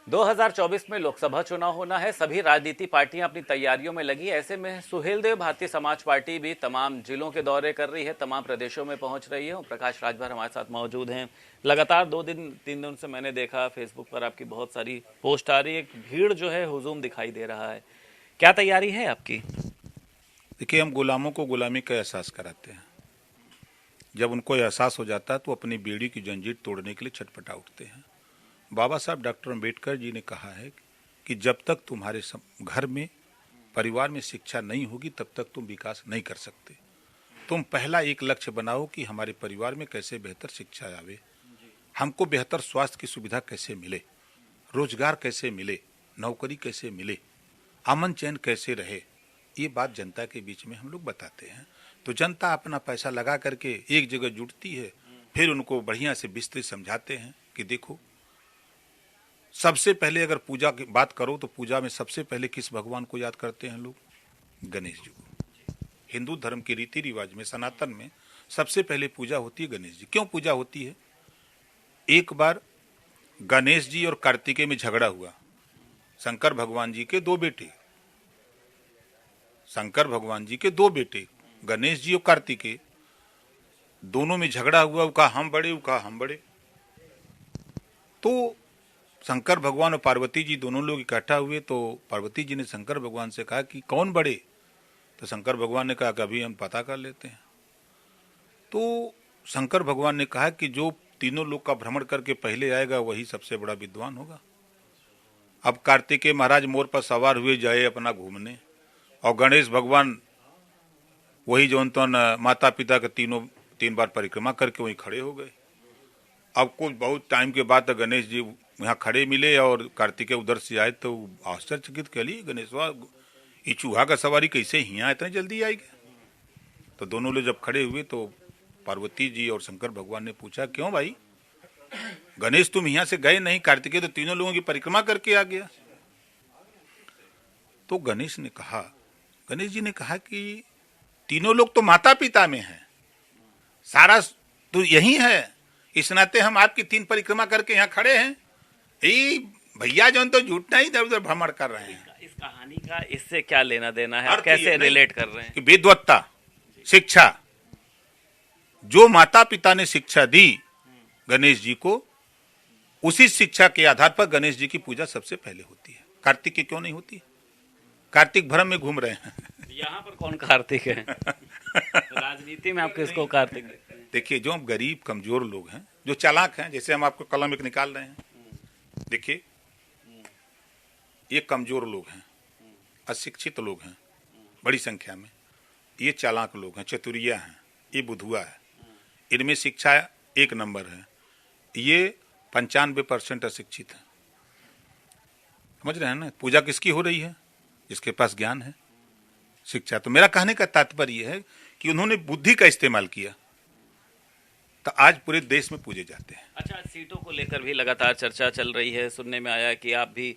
2024 में लोकसभा चुनाव होना है। सभी राजनीति पार्टियां अपनी तैयारियों में लगी। ऐसे में सुहेलदेव भारतीय समाज पार्टी भी तमाम जिलों के दौरे कर रही है, तमाम प्रदेशों में पहुंच रही है। प्रकाश राजभर हमारे साथ मौजूद हैं। लगातार 2 दिन 3 दिन से मैंने देखा फेसबुक पर आपकी बहुत सारी पोस्ट आ रही है, भीड़ जो है हुजूम दिखाई दे रहा है। क्या तैयारी है आपकी? देखिए, हम गुलामों को गुलामी का एहसास कराते हैं। जब उनको एहसास हो जाता है तो अपनी बीड़ी की जंजीर तोड़ने के लिए छटपटा उठते हैं। बाबा साहब डॉक्टर अम्बेडकर जी ने कहा है कि जब तक तुम्हारे घर में, परिवार में शिक्षा नहीं होगी तब तक तुम विकास नहीं कर सकते। तुम पहला एक लक्ष्य बनाओ कि हमारे परिवार में कैसे बेहतर शिक्षा आवे, हमको बेहतर स्वास्थ्य की सुविधा कैसे मिले, रोजगार कैसे मिले, नौकरी कैसे मिले, अमन चैन कैसे रहे। ये बात जनता के बीच में हम लोग बताते हैं तो जनता अपना पैसा लगा करके एक जगह जुटती है। फिर उनको बढ़िया से विस्तृत समझाते हैं कि देखो, सबसे पहले अगर पूजा की बात करो तो पूजा में सबसे पहले किस भगवान को याद करते हैं लोग? गणेश जी को। हिंदू धर्म के रीति रिवाज में, सनातन में सबसे पहले पूजा होती है गणेश जी। क्यों पूजा होती है? एक बार गणेश जी और कार्तिकेय में झगड़ा हुआ। शंकर भगवान जी के दो बेटे, गणेश जी और कार्तिकेय, दोनों में झगड़ा हुआ। वो कहा हम बड़े, वो कहा हम बड़े। तो शंकर भगवान और पार्वती जी दोनों लोग इकट्ठा हुए तो पार्वती जी ने शंकर भगवान से कहा कि कौन बड़े? तो शंकर भगवान ने कहा कि अभी हम पता कर लेते हैं। तो शंकर भगवान ने कहा कि जो तीनों लोग का भ्रमण करके पहले आएगा वही सबसे बड़ा विद्वान होगा। अब कार्तिकेय महाराज मोर पर सवार हुए जाए अपना घूमने, और गणेश भगवान वही जो माता पिता के तीन बार परिक्रमा करके वहीं खड़े हो गए। अब कुछ बहुत टाइम के बाद गणेश जी यहाँ खड़े मिले और कार्तिकेय उधर से आए तो आश्चर्यचकित कह लिए, गणेशवा ये चूहा का सवारी कैसे यहाँ इतने जल्दी आएगी? तो दोनों लोग जब खड़े हुए तो पार्वती जी और शंकर भगवान ने पूछा, क्यों भाई गणेश तुम यहाँ से गए नहीं, कार्तिकेय तो तीनों लोगों की परिक्रमा करके आ गया। तो गणेश जी ने कहा कि तीनों लोग तो माता पिता में हैं, सारा तो यही है, इस नाते हम आपकी 3 परिक्रमा करके यहाँ खड़े हैं। भैया जो तो झूठना ही इधर उधर भ्रमण कर रहे हैं। इस कहानी का इससे क्या लेना देना है? आप कैसे रिलेट कर रहे हैं कि विद्वत्ता, शिक्षा, जो माता पिता ने शिक्षा दी गणेश जी को, उसी शिक्षा के आधार पर गणेश जी की पूजा सबसे पहले होती है। कार्तिक की क्यों नहीं होती? कार्तिक भ्रम में घूम रहे हैं। यहाँ पर कौन कार्तिक है? राजनीति में आप किसको कार्तिक देखते हैं? देखिए, जो गरीब कमजोर लोग हैं, जो चालाक हैं, जैसे हम आपको कलम एक निकाल रहे हैं, देखिए ये कमजोर लोग हैं, अशिक्षित लोग हैं बड़ी संख्या में, ये चालाक लोग हैं, चतुरिया हैं, ये बुधुआ है, इनमें शिक्षा 1 नंबर है। ये 95% अशिक्षित है। समझ रहे हैं ना? पूजा किसकी हो रही है? जिसके पास ज्ञान है, शिक्षा। तो मेरा कहने का तात्पर्य है कि उन्होंने बुद्धि का इस्तेमाल किया तो आज पूरे देश में पूजे जाते हैं। अच्छा, सीटों को लेकर भी लगातार चर्चा चल रही है। सुनने में आया कि आप भी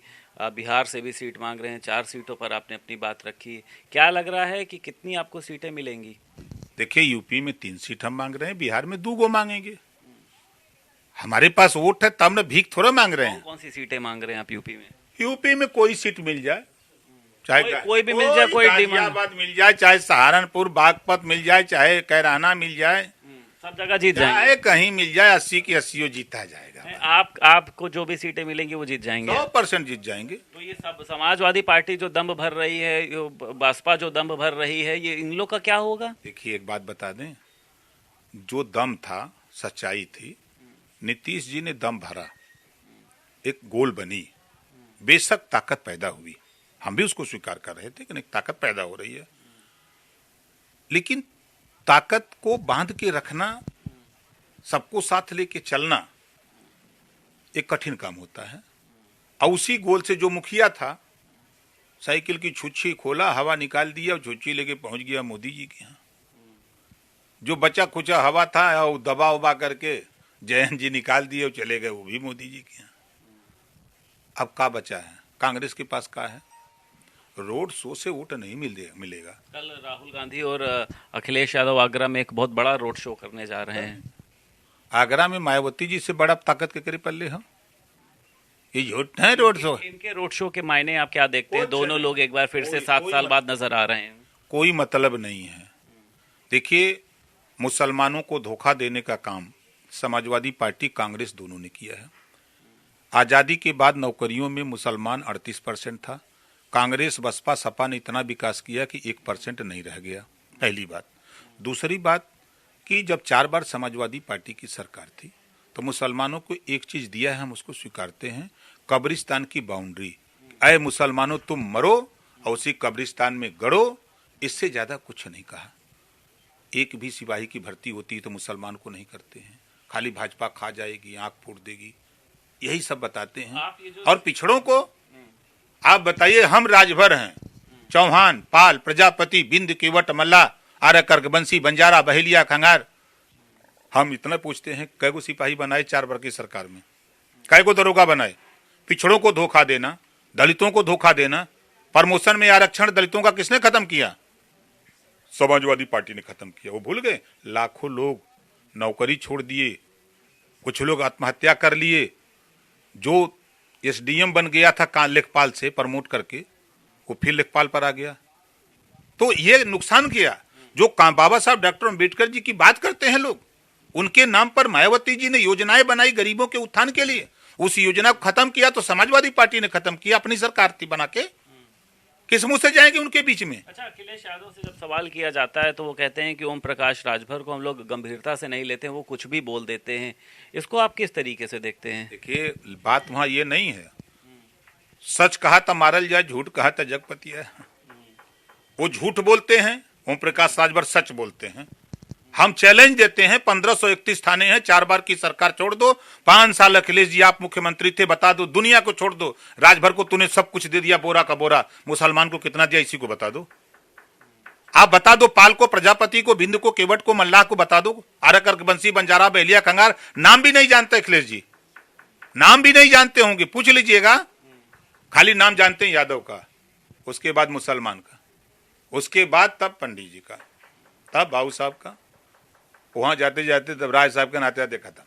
बिहार से भी सीट मांग रहे हैं। 4 सीटों पर आपने अपनी बात रखी। क्या लग रहा है कि कितनी आपको सीटें मिलेंगी? देखिए, यूपी में 3 सीट हम मांग रहे हैं, बिहार में 2 गो मांगेंगे। हमारे पास वोट है तब न भीख थोड़ा मांग रहे हैं। कौन सी सीटें मांग रहे हैं आप यूपी में? यूपी में कोई सीट मिल जाए, चाहे कोई भी मिल जाए, कोई गाजियाबाद मिल जाए, चाहे सहारनपुर बागपत मिल जाए, चाहे कैराना मिल जाए, सब जगह जीत जाएंगे। चाहे कहीं मिल जाए, 80 की 80 जीता जाएगा। आपको जो भी सीटें मिलेंगी वो जीत जाएंगे? 100% जीत जाएंगे। तो ये सब समाजवादी पार्टी जो दम्भ भर रही है, बसपा जो दम्भ भर रही है, ये इन लोग का क्या होगा? देखिए, एक बात बता दें, जो दम था, सच्चाई थी, नीतीश जी ने दम भरा, एक गोल बनी, बेशक ताकत पैदा हुई, हम भी उसको स्वीकार कर रहे थे कि एक ताकत पैदा हो रही है, लेकिन ताकत को बांध के रखना, सबको साथ लेके चलना एक कठिन काम होता है। और उसी गोल से जो मुखिया था, साइकिल की छुच्छी खोला, हवा निकाल दिया और छुच्छी लेके पहुंच गया मोदी जी के यहाँ। जो बचा खुचा हवा था और दबा उबा करके जयंत जी निकाल दिए और चले गए, वो भी मोदी जी के यहाँ। अब क्या बचा है? कांग्रेस के पास क्या है? रोड शो से वोट नहीं मिलेगा। कल राहुल गांधी और अखिलेश यादव आगरा में एक बहुत बड़ा रोड शो करने जा रहे हैं। आगरा में मायावती जी से बड़ा ताकत के करीब पल्ले हम। ये झूठ है रोड शो। इनके रोड शो के मायने आप क्या देखते हैं? दोनों लोग एक बार फिर से 7 साल बाद नजर आ रहे हैं। कोई मतलब नहीं है। देखिए, मुसलमानों को धोखा देने का काम समाजवादी पार्टी, कांग्रेस दोनों ने किया है। आजादी के बाद नौकरियों में मुसलमान 38% था। कांग्रेस, बसपा, सपा ने इतना विकास किया कि 1% नहीं रह गया। पहली बात। दूसरी बात कि जब 4 बार समाजवादी पार्टी की सरकार थी तो मुसलमानों को एक चीज दिया है, हम उसको स्वीकारते हैं, कब्रिस्तान की बाउंड्री। अय मुसलमानों, तुम मरो और उसी कब्रिस्तान में गड़ो, इससे ज्यादा कुछ नहीं कहा। एक भी सिपाही की भर्ती होती तो मुसलमान को नहीं करते हैं, खाली भाजपा खा जाएगी, आंख फोड़ देगी, यही सब बताते हैं। और पिछड़ों को आप बताइए, हम राजभर हैं, चौहान, पाल, प्रजापति, बिंद, केवट, मल्ला, आर्य, कर्कबंशी, बंजारा, बहेलिया, खंगार। हम इतना पूछते हैं, कै गो सिपाही बनाए 4 वर्ष की सरकार में, कै गो दरोगा बनाए? पिछड़ों को धोखा देना, दलितों को धोखा देना, प्रमोशन में आरक्षण दलितों का किसने खत्म किया? समाजवादी पार्टी ने खत्म किया। वो भूल गए? लाखों लोग नौकरी छोड़ दिए, कुछ लोग आत्महत्या कर लिए। जो एसडीएम बन गया था लेखपाल से प्रमोट करके, वो फिर लेखपाल पर आ गया। तो ये नुकसान किया। जो बाबा साहब डॉक्टर अम्बेडकर जी की बात करते हैं लोग, उनके नाम पर मायावती जी ने योजनाएं बनाई गरीबों के उत्थान के लिए, उस योजना को खत्म किया तो समाजवादी पार्टी ने खत्म किया अपनी सरकार थी बना के। किस मुंह से जाएंगे उनके बीच में? अच्छा, अखिलेश यादव से जब सवाल किया जाता है तो वो कहते हैं कि ओम प्रकाश राजभर को हम लोग गंभीरता से नहीं लेते हैं, वो कुछ भी बोल देते हैं। इसको आप किस तरीके से देखते हैं? देखिए, बात वहां ये नहीं है, सच कहा था मारल जाए, झूठ कहा था जगपति है। वो झूठ बोलते हैं, ओम प्रकाश राजभर सच बोलते हैं। हम चैलेंज देते हैं, 1531 थाने हैं, 4 बार की सरकार छोड़ दो, 5 साल अखिलेश जी आप मुख्यमंत्री थे, बता दो, दुनिया को छोड़ दो, राजभर को तूने सब कुछ दे दिया, बोरा का बोरा, मुसलमान को कितना दिया इसी को बता दो। आप बता दो, पाल को, प्रजापति को, बिंद को, केवट को, मल्लाह को बता दो। आर्य, कर्कबंशी, बंजारा, बहेलिया, खंगार, नाम भी नहीं जानते अखिलेश जी, नाम भी नहीं जानते होंगे, पूछ लीजिएगा। खाली नाम जानते हैं यादव का, उसके बाद मुसलमान का, उसके बाद तब पंडित जी का, तब बाबू साहब का, वहां जाते जाते तब राज साहब का नाते देखा था।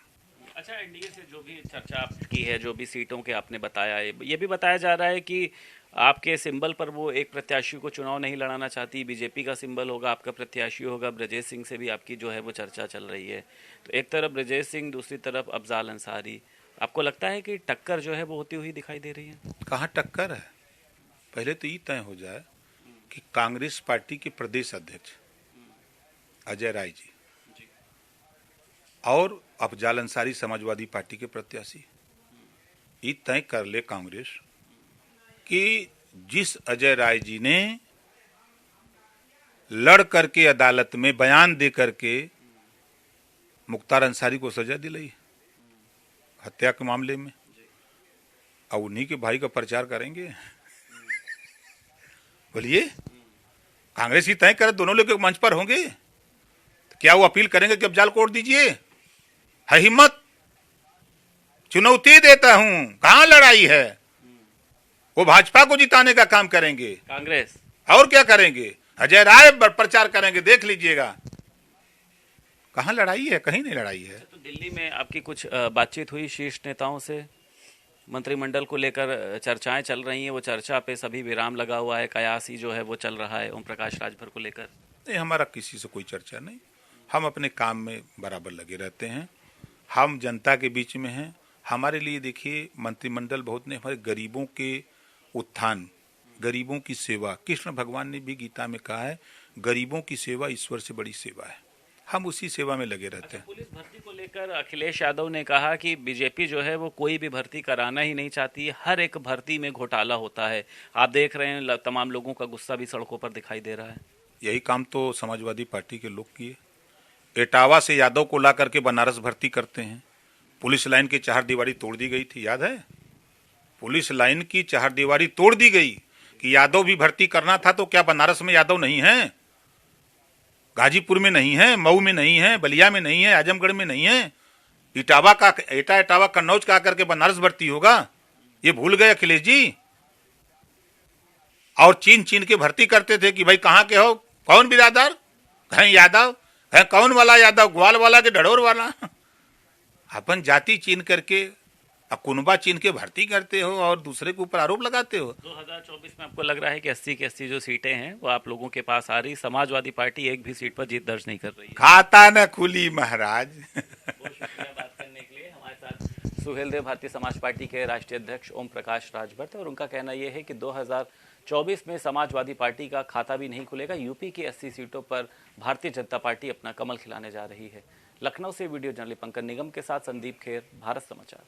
अच्छा, एनडीए से जो भी चर्चा की है, जो भी सीटों के आपने बताया है, ये भी बताया जा रहा है कि आपके सिंबल पर वो एक प्रत्याशी को चुनाव नहीं लड़ाना चाहती, बीजेपी का सिंबल होगा, आपका प्रत्याशी होगा। ब्रजेश सिंह से भी आपकी जो है वो चर्चा चल रही है। तो एक तरफ ब्रजेश सिंह, दूसरी तरफ अफजाल अंसारी। आपको लगता है कि टक्कर जो है वो होती हुई दिखाई दे रही है? कहाँ टक्कर है? पहले तो ये तय हो जाए कि कांग्रेस पार्टी के प्रदेश अध्यक्ष अजय राय जी और अफजाल अंसारी समाजवादी पार्टी के प्रत्याशी, ये तय कर ले कांग्रेस कि जिस अजय राय जी ने लड़ करके अदालत में बयान दे करके मुख्तार अंसारी को सजा दिलाई हत्या के मामले में, अब उन्हीं के भाई का प्रचार करेंगे। बोलिए, कांग्रेस ही तय करे, दोनों लोग मंच पर होंगे, तो क्या वो अपील करेंगे कि अफजाल को वोट दीजिए? है हिम्मत? चुनौती देता हूं, कहां लड़ाई है? वो भाजपा को जिताने का काम करेंगे, कांग्रेस और क्या करेंगे? अजय राय प्रचार करेंगे, देख लीजिएगा। कहां लड़ाई है? कहीं नहीं लड़ाई है। तो दिल्ली में आपकी कुछ बातचीत हुई शीर्ष नेताओं से? मंत्रिमंडल को लेकर चर्चाएं चल रही हैं, वो चर्चा पे सभी विराम लगा हुआ है, कयासी जो है वो चल रहा है ओम प्रकाश राजभर को लेकर। नहीं, हमारा किसी से कोई चर्चा नहीं, हम अपने काम में बराबर लगे रहते हैं, हम जनता के बीच में हैं। हमारे लिए देखिए, मंत्रिमंडल बहुत ने हमारे गरीबों के उत्थान, गरीबों की सेवा, कृष्ण भगवान ने भी गीता में कहा है, गरीबों की सेवा ईश्वर से बड़ी सेवा है, हम उसी सेवा में लगे रहते हैं। पुलिस भर्ती को लेकर अखिलेश यादव ने कहा कि बीजेपी जो है वो कोई भी भर्ती कराना ही नहीं चाहती, हर एक भर्ती में घोटाला होता है। आप देख रहे हैं तमाम लोगों का गुस्सा भी सड़कों पर दिखाई दे रहा है। यही काम तो समाजवादी पार्टी के लोग किए, इटावा से यादव को ला करके बनारस भर्ती करते हैं। पुलिस लाइन की चहारदीवारी तोड़ दी गई थी, याद है? पुलिस लाइन की चहारदीवारी तोड़ दी गई कि यादव भी भर्ती करना था, तो क्या बनारस में यादव नहीं है? गाजीपुर में नहीं है, मऊ में नहीं है, बलिया में नहीं है, आजमगढ़ में नहीं है? इटावा कन्नौज का आकर के बनारस भर्ती होगा, ये भूल गए अखिलेश जी? और चीन के भर्ती करते थे कि भाई कहाँ के हो, कौन बिरादर, कहीं यादव है, कौन वाला यादव, ग्वाल वाला के ढड़ोर वाला? अपन जाति चीन करके अकुनबा चीन के भर्ती करते हो और दूसरे के ऊपर आरोप लगाते हो। 2024 में आपको लग रहा है कि 80 की 80 जो सीटें हैं वो आप लोगों के पास आ रही, समाजवादी पार्टी एक भी सीट पर जीत दर्ज नहीं कर रही है। खाता न खुली महाराज। बहुत शुक्रिया बात करने के लिए। हमारे साथ सुहेल देव भारतीय समाज पार्टी के राष्ट्रीय अध्यक्ष ओम प्रकाश राजभर थे और उनका कहना यह है कि 2024 में समाजवादी पार्टी का खाता भी नहीं खुलेगा। यूपी की 80 सीटों पर भारतीय जनता पार्टी अपना कमल खिलाने जा रही है। लखनऊ से वीडियो जर्नलिस्ट पंकज निगम के साथ संदीप खेर, भारत समाचार।